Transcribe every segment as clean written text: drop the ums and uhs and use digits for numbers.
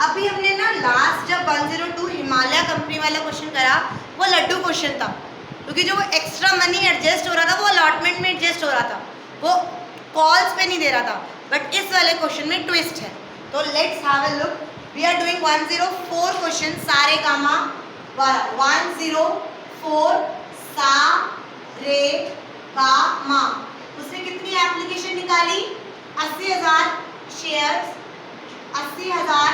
अभी हमने ना लास्ट जब 102 हिमालय कंपनी वाला क्वेश्चन करा वो लड्डू क्वेश्चन था, क्योंकि जो वो एक्स्ट्रा मनी एडजस्ट हो रहा था वो अलॉटमेंट में एडजस्ट हो रहा था, वो कॉल्स पे नहीं दे रहा था। बट इस वाले क्वेश्चन में ट्विस्ट है। तो let's have a look. We are doing 104 question सारे गामा 104 सा रे गा मा। उसने कितनी एप्लीकेशन निकाली? 80,000 shares, 80,000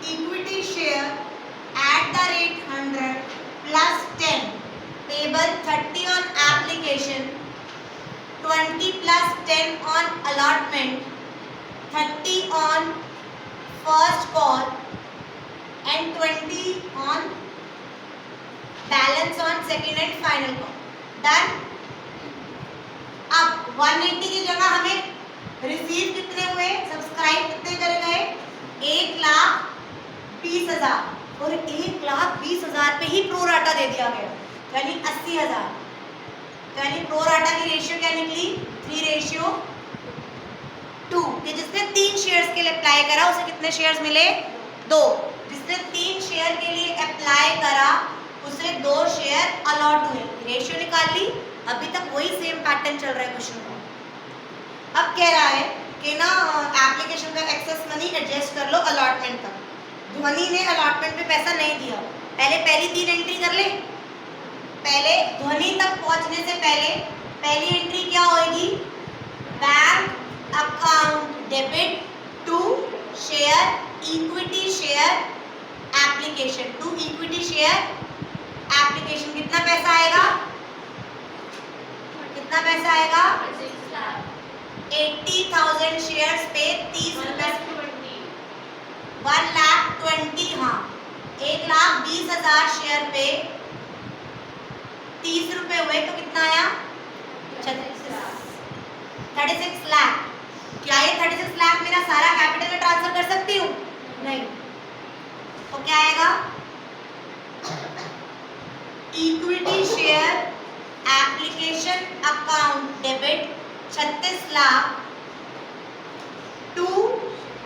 equity share at the rate 100 plus 10 payable 30 on application, 20 plus 10 on allotment, 30 on first call and 20 on balance on second and final call. Done. अब 180 की जगह हमें रिसीव कितने हुए, सब्सक्राइब कितने करे गए? 1,20,000 और 1,20,000 पे ही प्रो राटा दे दिया गया, यानी 80,000। यानी प्रो राटा की रेशियो क्या निकली? 3:2। कि जिसने 3 शेयर्स के लिए अप्लाई करा उसे कितने शेयर्स मिले? 2। जिसने 3 शेयर के लिए अप्लाई करा उसे 2 शेयर अलॉट हुए। रेशियो निकाल ली। अभी तक वही सेम पैटर्न चल रहा है क्वेश्चन का। अब कह रहा है कि ना एप्लीकेशन का एक्सेस मनी एडजस्ट कर लो अलॉटमेंट तक। ध्वनि ने अलॉटमेंट पे पैसा नहीं दिया, पहले पहली 3 एंट्री कर ले। पहले ध्वनि तक पहुंचने से पहले पहली एंट्री क्या होगी? Bank account debit to share equity share application, to equity share application. कितना पैसा आएगा? कितना पैसा आएगा? 80,000 शेयर्स पे 30 रुपए, 1,20,000। हाँ, 1,20,000 शेयर पे 30 रुपए हुए तो कितना आया? 36 लाख। क्या ये 36 लाख मेरा सारा कैपिटल में ट्रांसफर कर सकती हूँ? नहीं। तो क्या आएगा? Equity share application account debit 36 lakh to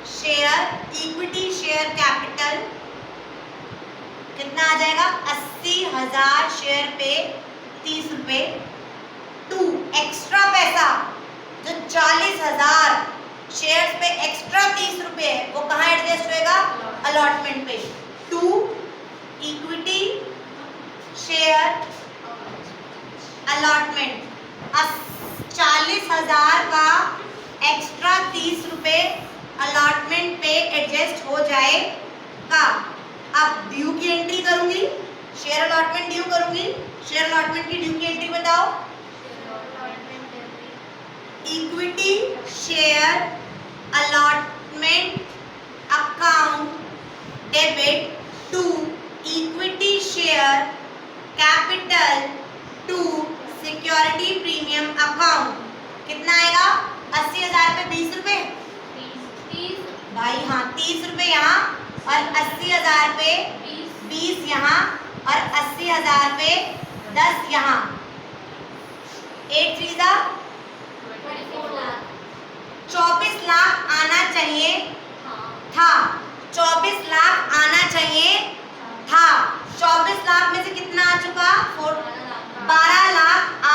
share equity share capital कितना आ जाएगा? 80,000 शेयर पे 30 रुपए टू एक्स्ट्रा पैसा जो 40,000 शेयर्स पे एक्स्ट्रा 30 रुपए है वो कहाँ एडजस्ट होएगा? अलॉटमेंट पे। To equity share allotment. 40,000 का एक्स्ट्रा 30 रुपए अलॉटमेंट पे एडजस्ट हो जाएगा। अब ड्यू की एंट्री करूंगी, शेयर अलॉटमेंट ड्यू करूंगी। शेयर अलॉटमेंट की ड्यू की एंट्री बताओ। Equity share allotment account debit to equity share capital to security premium account. कितना आएगा? 80,000 पे 20 रुपए भाई। हाँ, 30 रुपए यहाँ और 80,000 पे 20 यहाँ और 80,000 पे 10 यहाँ। 8 3 24 लाख आना चाहिए था। 24 लाख आना चाहिए था। 24 लाख में से कितना आ चुका? 12 लाख आ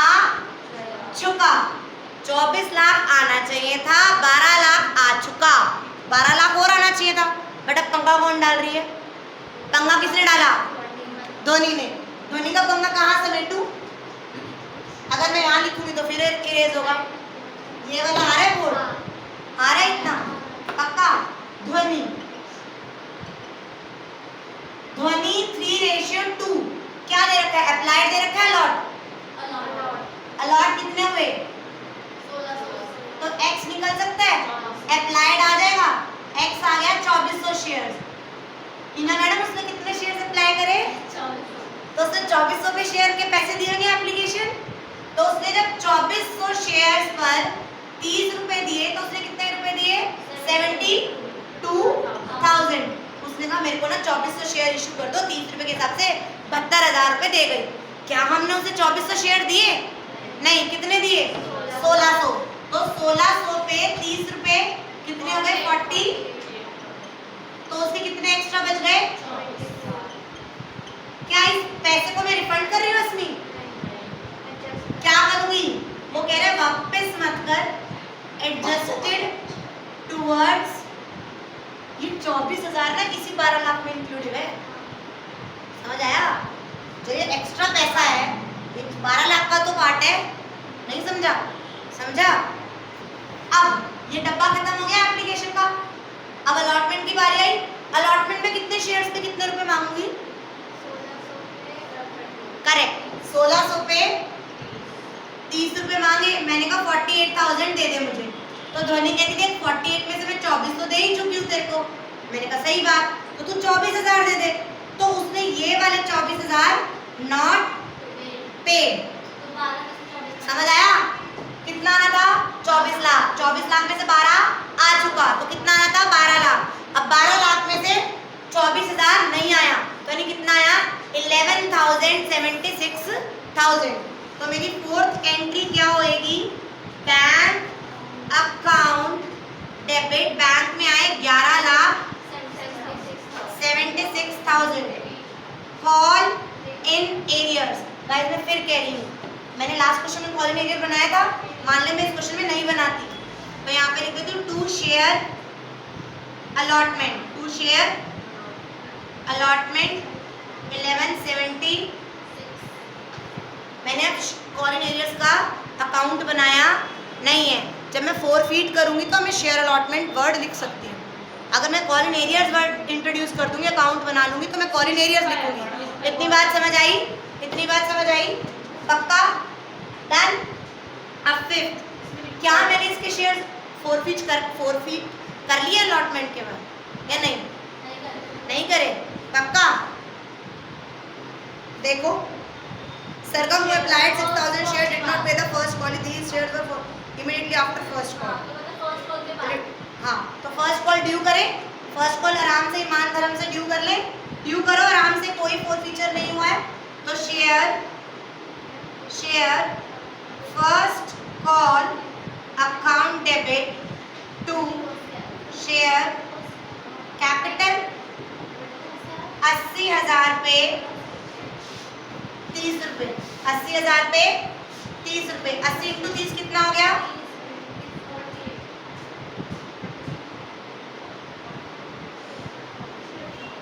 चुका। 24 लाख आना चाहिए था, 12 लाख आ चुका। 12 लाख और आना चाहिए था। बट अब पंगा कौन डाल रही है? पंगा किसने डाला? धोनी ने। धोनी का पंगा कहाँ समेटू? अगर मैं यहाँ लिखूंगी तो फिर इरेज होगा। ये वाला आ रहा है बोर्ड? आ रहा है इतना पक्का? ध्वनि 3:2 क्या दे रखा है? अप्लाइड दे रखा है अलॉट। अलॉट कितने हुए? 1600। तो x निकल सकता है, अप्लाइड आ जाएगा, x आ गया 2400 शेयर्स। हीना मैडम उसने कितने शेयर्स अप्लाई करे? 2400। तो उसने 2400 पे शेयर के पैसे दिए होंगे एप्लीकेशन। तो उसने जब 2400 शेयर्स पर 30 रुपए दिए तो उसने कितने रुपए दिए? 72,000। उसने कहा मेरे को ना 2400 शेयर इशू कर दो, 30 रुपए के हिसाब से 72,000 रुपए दे गई। क्या हमने उसे 2400 शेयर दिए? नहीं। कितने दिए? 1600। तो 1600 पे 30 रुपए कितने हो गए? 40। तो उसके कितने एक्स्ट्रा बच गए? क्या इस पैसे को मैं रिफंड कर रही हूँ इसमें? क्या करूंगी? वो कह रहे वापस मत कर, एडजस्टेड टूवर्ड्स। ये 24,000 ना इसी 12 लाख में इंक्लूडेड है, समझ आया? जो ये एक्स्ट्रा पैसा है ये 12 लाख का तो पार्ट है, नहीं समझा? समझा? अब ये डब्बा खत्म हो गया एप्लीकेशन का। अब अलॉटमेंट की बारी आई। अलॉटमेंट में कितने शेयर्स पे कितने रुपए मांगूंगी? 1600 करेक्ट, 1600 पे 30 रुपए मांगे। मैंने कहा 48,000 दे दे मुझे, तो ध्वनि कहती थी 48 में से मैं 24 तो दे ही चुकी हूँ तेरे को। मैंने कहा सही बात, तो तू 24,000 दे दे। तो उसने ये वाले 24,000 नॉट पेड, समझ आया? कितना आना था? 24 लाख। 24 लाख में से 12 आ चुका, तो कितना आना था? 12 लाख। अब 12 लाख में से 24,000 नहीं आया, तो यानी कितना आया? 11,76,000। तो मेरी फोर्थ एंट्री क्या होएगी? बैंक अकाउंट डेबिट, बैंक में आए 11,76,000। Call in arrears. गाइस मैं फिर कह रही हूँ, मैंने लास्ट क्वेश्चन में कॉल इन एरियर बनाया था, मान ले मैं इस क्वेश्चन में नहीं बनाती तो यहाँ पे लिख देती हूँ to share allotment. To share allotment 1170। मैंने अब कॉल इन एरियर्स का अकाउंट बनाया नहीं है। जब मैं 4 फीट करूंगी तो मैं शेयर अलॉटमेंट वर्ड लिख सकती हूँ। अगर मैं call in arrears word introduce कर दूंगी, अकाउंट बना लूंगी, तो मैं कॉल इन एरियर्स लिखूंगी। इतनी बात समझ आई? इतनी बात समझ आई? पक्का? डन? अब फिफ्थ, क्या मैंने इसके शेयर 4 फीट कर लिए अलॉटमेंट के बाद या नहीं? नहीं करे। पक्का? देखो, सरगम who applied 6,000 shares did not pay the first call. These shares were immediately after first call. हाँ, तो फर्स्ट कॉल ड्यू करें। फर्स्ट कॉल आराम से ईमान धर्म से ड्यू कर ले। ड्यू करो आराम से, कोई फीचर नहीं हुआ है। तो share first call account debit to share capital 80,000 पे 30 रुपए। 80,000 पे 30 रुपए। 80 इंटू 30 कितना हो गया?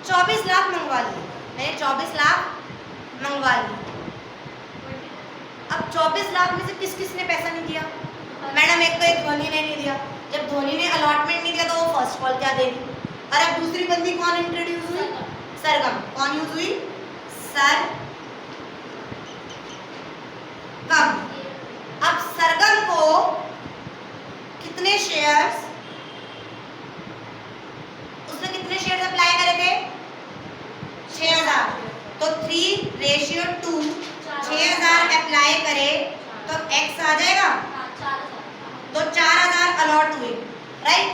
24 लाख मंगवा लिए मैंने। 24 लाख मंगवा लिए। अब 24 लाख में से किस किस ने पैसा नहीं दिया? मैडम एक तो एक ध्वनि ने नहीं दिया। जब ध्वनि ने अलॉटमेंट नहीं दिया तो वो फर्स्ट कॉल क्या देगी? और अब दूसरी बंदी कौन इंट्रोड्यूस हुई? सरगम। कौन यूज हुई? सरगम। अब सरगम को कितने शेयर्स, उसने कितने शेयर्स अप्लाई करे थे? 6,000। तो 3:2 6,000 अप्लाई करे तो x आ जाएगा। तो 4,000 अलॉट हुए, राइट?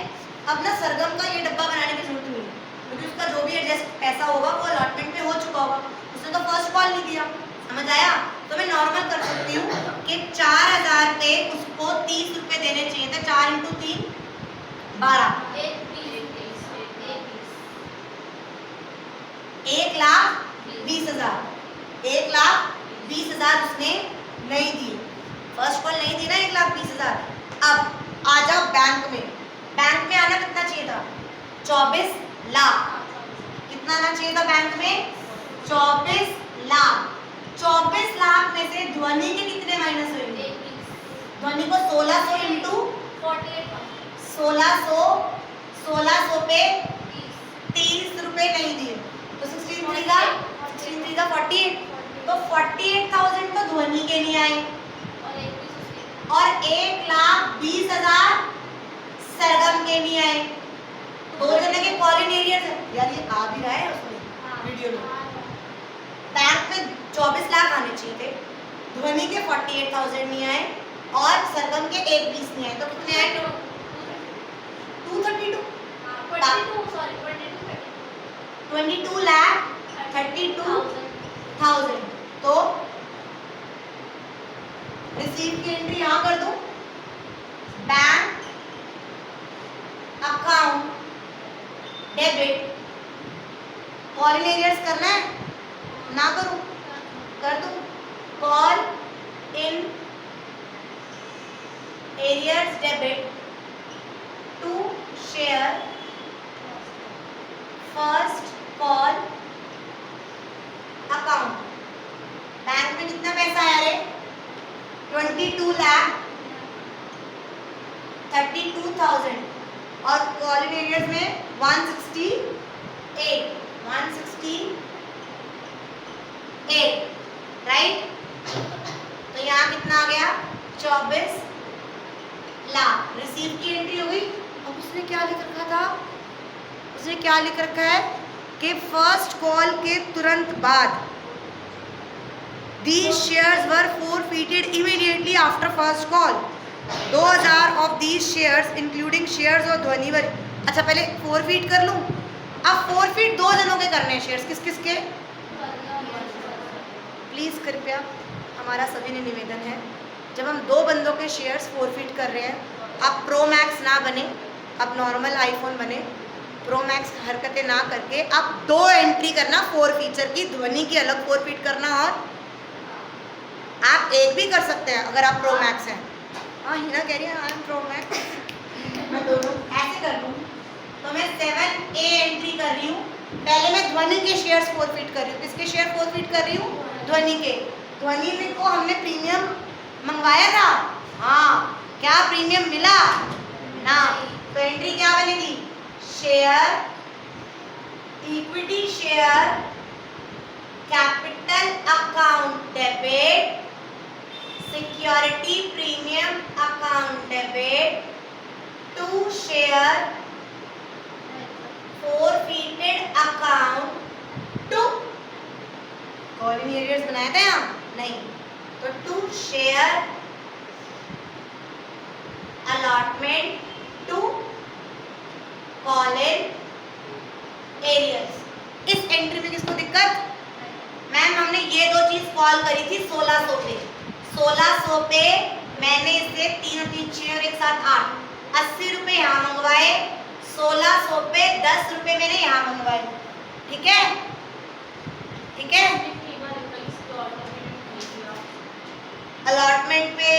अब ना सरगम का ये डब्बा बनाने की जरूरत नहीं है, क्योंकि उसका जो भी एडजस्ट पैसा होगा वो अलॉटमेंट में हो चुका होगा। उसने तो फर्स्ट कॉल नहीं दिया, समझ आया? तो मैं नॉर्मल कर सकती हूँ कि 4,000 पे उसको 30 रुपए देने चाहिए थे। 4 इंटू 3 12। 1,20,000। 1,20,000 उसने नहीं दिए। फर्स्ट कॉल नहीं दी ना 1,20,000। अब आ जाओ बैंक में। बैंक में आना कितना चाहिए था? 24 लाख। कितना आना चाहिए था बैंक में? 24 लाख। 24 लाख में से ध्वनि के कितने माइनस हुए? ध्वनि को 1600 इंटू 1600 पे 30 रुपए नहीं दिए, तो 63 का 48। तो 48,000 तो ध्वनि के नहीं आए और 1,20,000 सरगम के नहीं आए। दो जने के कॉल इन एरियर यार ये आ भी रहा है उसमें वीडियो में। बैंक में 24 लाख आने चाहिए थे, ध्वनि के 48,000 नहीं आए और सरगम के 1,20 नहीं आए। तो कितने आए? 232 22,32,000। तो रिसीव की एंट्री यहाँ कर दो। Bank account debit call in arrears करना है ना करूं? कर दूं? Call in arrears debit to share first call account. Bank में कितना पैसा आया रे? 22,32,000 और कॉल इन एरियर्स में 168 राइट। तो यहाँ कितना आ गया? 24 लाख। रिसीव की एंट्री हो गई। अब उसने क्या लिख रखा था? उसने क्या लिख रखा है कि फर्स्ट कॉल के तुरंत बाद these shares were forfeited immediately after first call. 2000 of these shares including shares और ध्वनि वर। अच्छा पहले forfeit कर लूं। अब forfeit दो जनों के करने हैं शेयर्स। किस किस के? प्लीज कृपया हमारा सभी ने निवेदन है, जब हम दो बंदों के शेयर्स forfeit कर रहे हैं, आप प्रो मैक्स ना बने, आप नॉर्मल आईफोन बने। प्रो मैक्स हरकतें ना करके आप दो एंट्री करना फोर फीचर की, ध्वनि की अलग forfeit करना, और आप एक भी कर सकते हैं अगर आप प्रो मैक्स हैं। हाँ हिना कह रही है आई एम प्रो मैक्स। मैं दोनों ऐसे कर लूँ तो मैं 7A एंट्री कर रही हूँ। पहले मैं ध्वनि के शेयर्स forfeit कर रही हूँ। किसके शेयर forfeit कर रही हूँ? ध्वनि के। ध्वनि में को हमने प्रीमियम मंगवाया था, हाँ, क्या प्रीमियम मिला ना? तो एंट्री क्या बनेगी? Share equity share capital account debit security premium account debit to share forfeited account to call in arrears बनाया था यहाँ? नहीं, तो to share allotment to call in arrears. इस एंट्री में किसको दिक्कत? मैम हमने ये दो चीज कॉल करी थी 1600 पे। 1600 पे मैंने इसे 3 और 3 6 और एक साथ 8 80 रुपए यहाँ मंगवाए। 1600 पे 10 रुपए मैंने यहाँ मंगवाए। ठीक है, ठीक है। अलॉटमेंट पे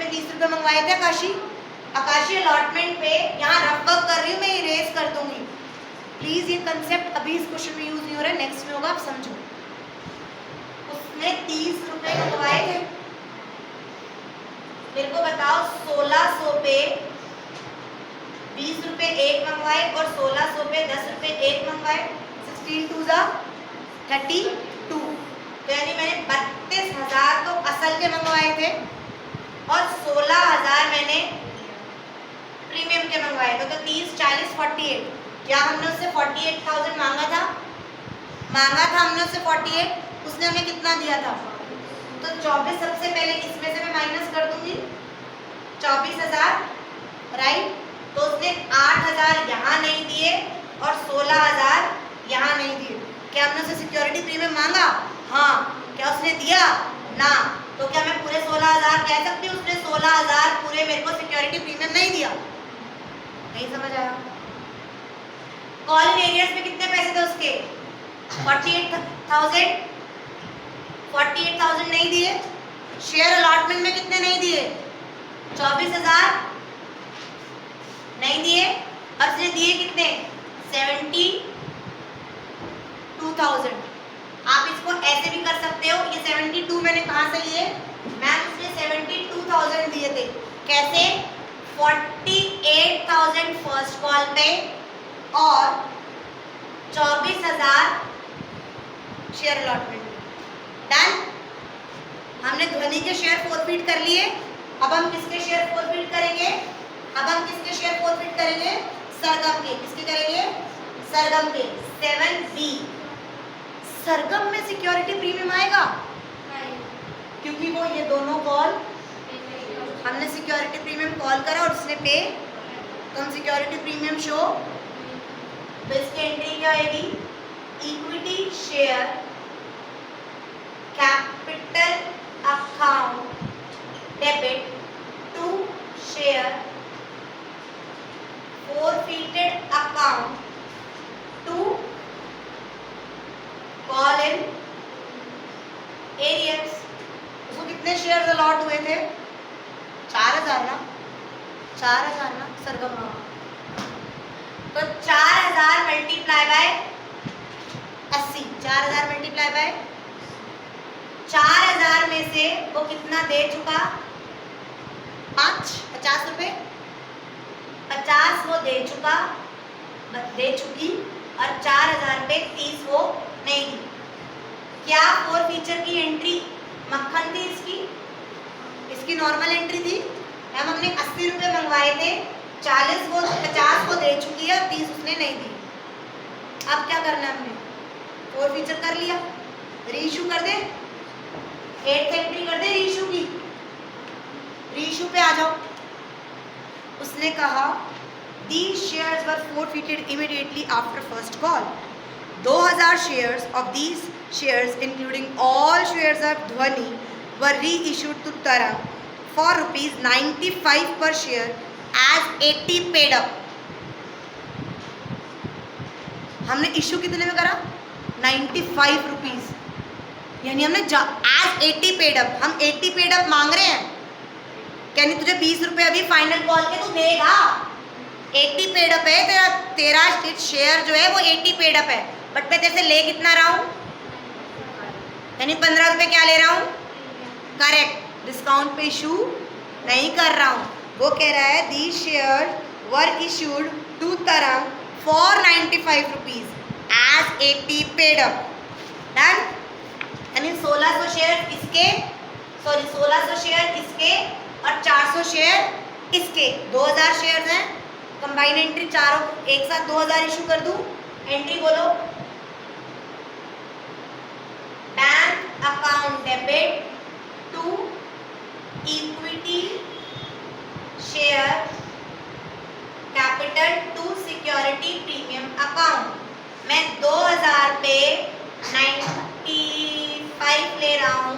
30 रुपए मंगवाए थे आकाशी। आकाशी अलॉटमेंट पे यहाँ रफ वर्क कर रही हूँ, मैं इरेज कर दूंगी। प्लीज ये कंसेप्ट अभी इस क्वेश्चन में यूज नहीं हो रहा है, नेक्स्ट में होगा, आप समझो। उसने 30 रुपए मंगवाए थे। मेरे को बताओ 1600 पे 20 रुपए एक मंगवाए और 1600 पे 10 रुपए एक मंगवाए। 16 2 जा 32, तो यानी मैंने 32,000 तो असल के मंगवाए थे और 16,000 मैंने प्रीमियम के मंगवाए थे। तो 30 40 48। क्या हमने उससे 48,000 मांगा था हमने उससे 48। उसने हमें कितना दिया था? तो 24 सबसे पहले इसमें से मैं माइनस कर दूंगी 24,000 राइट। तो उसने 8,000 यहाँ नहीं दिए और 16,000 यहाँ नहीं दिए। क्या हमने उससे सिक्योरिटी प्रीमियम मांगा? हाँ। क्या उसने दिया? ना। तो क्या मैं पूरे 16,000 कह सकती हूँ उसने 16,000 पूरे मेरे को सिक्योरिटी प्रीमियम नहीं दिया? नहीं समझ आया? कॉल इन एरियर्स में कितने पैसे थे उसके? 48,000 नहीं दिए। शेयर अलॉटमेंट में कितने नहीं दिए? 24,000 नहीं दिए। और उसने दिए कितने? 72,000। आप इसको ऐसे भी कर सकते हो। ये 72 मैंने कहाँ से लिए? मैम उसने 72,000 दिए थे। कैसे? 48,000 फर्स्ट कॉल पे और 24,000 शेयर अलॉटमेंट। डन। हमने ध्वनि के शेयर forfeit कर लिए। अब हम किसके शेयर forfeit करेंगे? सरगम के। किसके करेंगे? सरगम के। 7B। सरगम में सिक्योरिटी प्रीमियम आएगा? नहीं, क्योंकि वो ये दोनों कॉल हमने सिक्योरिटी प्रीमियम कॉल करा और उसने पे, तो हम सिक्योरिटी प्रीमियम शो। तो इसकी एंट्री क्या आएगी? Equity share capital account debit to share forfeited account to arrears, उसको कितने शेयर्स अलॉट हुए थे? 4000 ना, 4000 ना सरगम। तो 4000 मल्टीप्लाई बाय 80, 4000 मल्टीप्लाई बाय 4000 में से वो कितना दे चुका? 50 रुपए, 50 वो दे चुकी और 4000 पे 30 वो नहीं दी। क्या फोर फीचर की एंट्री मक्खन थी? इसकी नॉर्मल एंट्री थी। मैम हमने 80 रुपए मंगवाए थे, 50 वो दे चुकी है और 30 उसने नहीं दी। अब क्या करना है? हमने फोर फीचर कर लिया, रीइशू कर दे, 8th एंट्री कर दे रीइशू की। रीइशू पे आ जाओ। उसने कहा these shares were forfeited immediately after first call. 2000 shares of these shares including all shares of Dhwani were reissued to Tarang for rupees 95 per share as 80 paid up. हमने issue कितने में करा? 95 rupees, यानी हमने as 80 paid up, हम 80 paid up मांग रहे हैं। यानी तुझे 20 रुपए अभी फाइनल कॉल के तू देगा। 80 पेड अप है तेरा शेयर जो है वो 80 पेड अप है, बट मैं तेरे से ले कितना रहा हूँ? यानी 15 रुपए क्या ले रहा हूँ? करेक्ट, डिस्काउंट पे इशू नहीं कर रहा हूँ। वो कह रहा है the share were issued to Tarang for 95 rupees as 80 paid up. Done. यानी 1600 शेयर इसके, 1600 शेयर इसके और 400 शेयर इसके, 2000 शेयर हैं। कंबाइन एंट्री चारों एक साथ 2000 इशू कर दूं। एंट्री बोलो, bank account debit to equity share capital to security premium account. मैं 2000 पे 95 ले रहा हूं,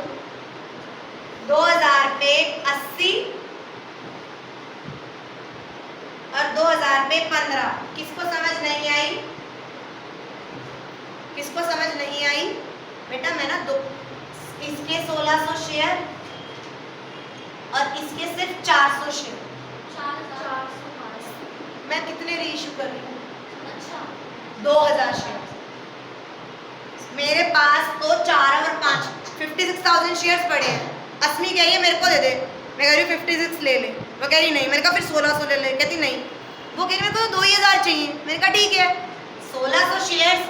2000 पे 80 और 2000 पे 15। किसको समझ नहीं आई? किसको समझ नहीं आई? बेटा मैं ना इसके 1600 शेयर और इसके सिर्फ 400 शेयर, 400 मैं कितने रीइशू कर रही हूँ? अच्छा 2000 शेयर। मेरे पास तो 4 और 5 56,000 शेयर्स पड़े हैं। अस्मी कह रही है मेरे को दे दे, मैं कह रही हूँ 56 ले ले, वो कह रही नहीं। मैंने कहा फिर 1600 ले ले, कहती नहीं। वो कह रही मेरे को 2000 चाहिए। मैंने कहा ठीक है 1600 शेयर्स।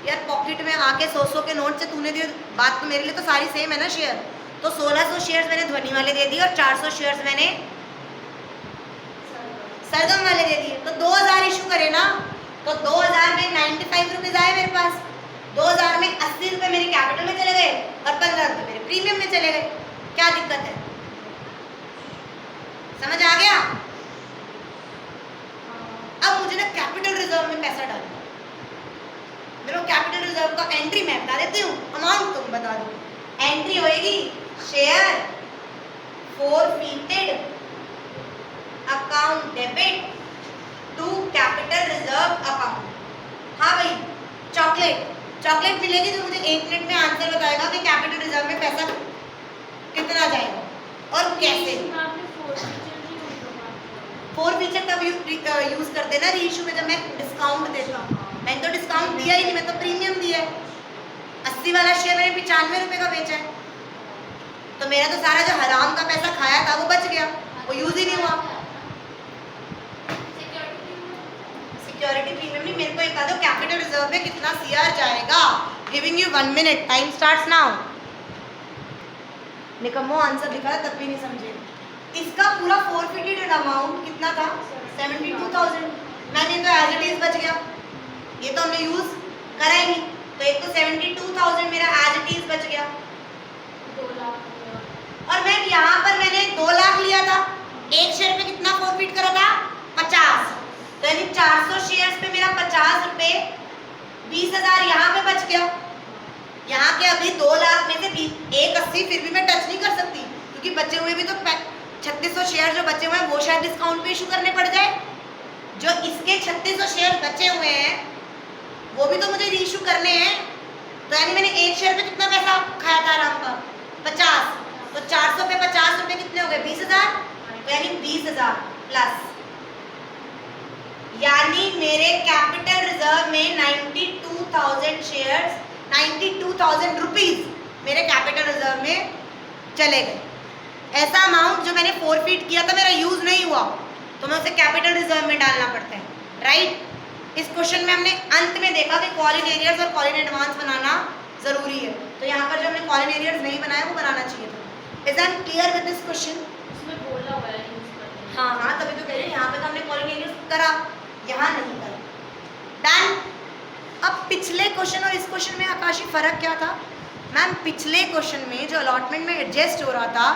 यार पॉकेट में आके 100 के नोट से तूने दिए, बात तो मेरे लिए तो सारी सेम है ना शेयर। तो 1600 शेयर्स मैंने ध्वनि वाले दे दिए और 400 शेयर्स मैंने सरगम वाले दे दिए। तो 2000 इशू करे ना, तो 2000 में 95 रुपीज आए मेरे पास, 2000 में 80 रुपये मेरे कैपिटल में चले गए और 15 रुपये मेरे प्रीमियम में चले गए। क्या दिक्कत है? समझ आ गया? अब मुझे ना कैपिटल रिजर्व में पैसा डालना। मेरे को कैपिटल रिजर्व का एंट्री मैं बता देती हूँ, अमाउंट तुम बता दो। एंट्री होएगी share forfeited account debit to capital reserve account. हाँ भाई चॉकलेट मिलेगी तो मुझे 1 मिनट में आंसर बताएगा कि कैपिटल रिजर्व में पैसा कितना जाएगा और कैसे। फोर फीचर तब यूज करते ना रीइशू में, जब मैं डिस्काउंट देता हूँ। मैंने तो डिस्काउंट दिया ही नहीं, मैं तो प्रीमियम दिया है। 80 वाला शेयर मैंने 95 रुपये का बेचा है, तो मेरा तो सारा जो हराम का पैसा खाया था वो बच गया, वो यूज ही नहीं हुआ। सिक्योरिटी प्रीमियम नहीं, मेरे को एक बता दो कैपिटल रिजर्व में कितना सीआर जाएगा। Giving you 1 minute, time starts now. निकम्मो आंसर लिखा था तब भी नहीं समझे। इसका पूरा forfeited अमाउंट कितना था? 72,000। मैंने तो एज इट इज बच गया, ये तो हमने यूज करा ही नहीं। तो एक तो 72,000 मेरा एज इट इज बच गया। 2 लाख। और मैं यहाँ पर मैंने 2 लाख लिया था, एक शेयर पे कितना forfeit करा था? 50। तो यानी 400 शेयर्स पे मेरा 50 रुपए, 20,000 यहाँ पे बच गया। यहाँ के अभी 2 लाख में से 180 फिर भी मैं टच नहीं कर सकती, क्योंकि बचे हुए भी तो 3600 शेयर जो बचे हुए हैं वो शायद डिस्काउंट पे इशू करने पड़ जाए। जो इसके 3600 शेयर बचे हुए हैं वो भी तो मुझे रीइशू करने हैं। तो यानी मैंने एक शेयर पे कितना पैसा खाया था आराम का 50, तो 400 पे 50 रुपए कितने हो गए 20,000, तो यानी 20,000 प्लस, यानी मेरे कैपिटल रिजर्व में 92,000 शेयर्स 92,000 रुपीज मेरे कैपिटल रिजर्व में चले गए। ऐसा अमाउंट जो मैंने फोरफीट किया था मेरा यूज नहीं हुआ तो मैं उसे कैपिटल रिजर्व में डालना पड़ता है, राइट। इस क्वेश्चन में हमने अंत में देखा कि कॉल इन एरियर्स और कॉल इन एडवांस बनाना जरूरी है, तो यहाँ पर जो हमने कॉल इन एरियर्स नहीं बनाया वो बनाना चाहिए था। Is I clear with this question? उसमें बोला हुआ है यूज करने। हाँ हाँ, तभी तो कह रहे हैं यहाँ पे तो हमने कॉल इन एरियर्स करा, यहाँ नहीं करा। डन। अब पिछले क्वेश्चन और इस क्वेश्चन में आकाशी फर्क क्या था? मैम पिछले क्वेश्चन में जो अलॉटमेंट में एडजस्ट हो रहा था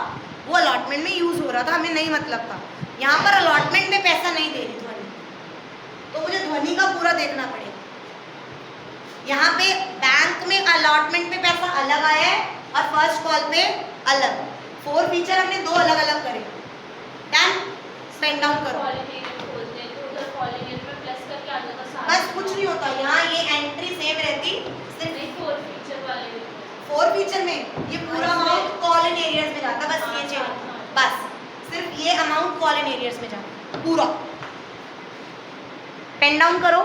वो अलॉटमेंट में यूज हो रहा था, हमें नहीं मतलब था। यहाँ पर अलॉटमेंट में पैसा नहीं दे रही ध्वनि, तो मुझे ध्वनि का पूरा देखना पड़ेगा। यहाँ पे बैंक में अलॉटमेंट पे पैसा अलग आया है और फर्स्ट कॉल पे अलग, 4 फीचर हमने 2 अलग अलग करे। डन। पेन डाउन करो। बस कुछ नहीं होता, यहाँ ये एंट्री सेम रहती, सिर्फ 4 फीचर में ये पूरा अमाउंट कॉल इन एरियर्स में जाता, बस ये चेंज, बस सिर्फ ये अमाउंट कॉल इन एरियर्स में जाता पूरा। पेन डाउन करो।